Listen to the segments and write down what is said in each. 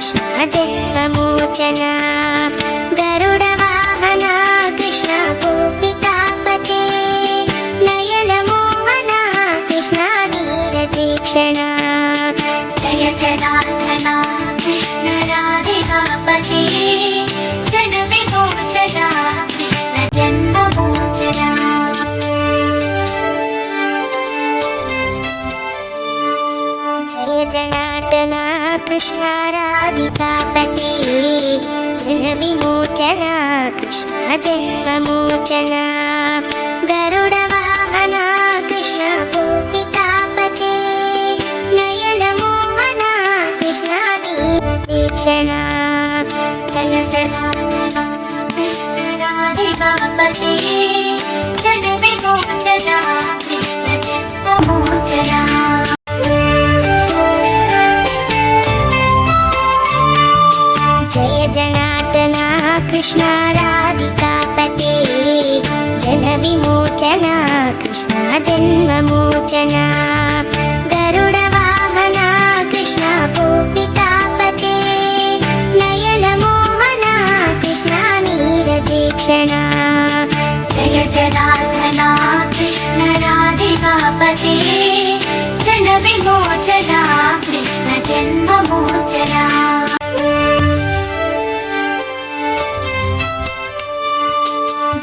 Krishna जन्ममोचना गरुडवाहना Krishna गोपिकापते नयनमोहना Krishna वीरतीक्षणा Jai जनार्दना Krishna राधिकापते जनविमोचना Krishna जन्ममोचना Jai जनार्दना Krishna राधिकापते जनविमोचना Krishna जन्ममोचना गरुडवाहना Krishna गोपिकापते नयनमोहना Krishna वीरतीक्षणा Jai जनार्दना Krishna राधिकापते जनविमोचना Krishna जन्ममोचना Jai जनार्दना Krishna राधिकापते जनविमोचना Krishna जन्ममोचना गरुडवाहना Krishna गोपिकापते नयनमोहना Krishna वीरतीक्षणा Jai जनार्दना Krishna राधिकापते जनविमोचना Krishna जन्ममोचना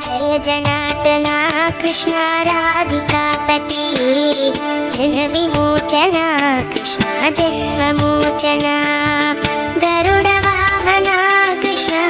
Jai जनार्दना Krishna राधिकापते जनविमोचना Krishna जन्ममोचना गरुडवाहना Krishna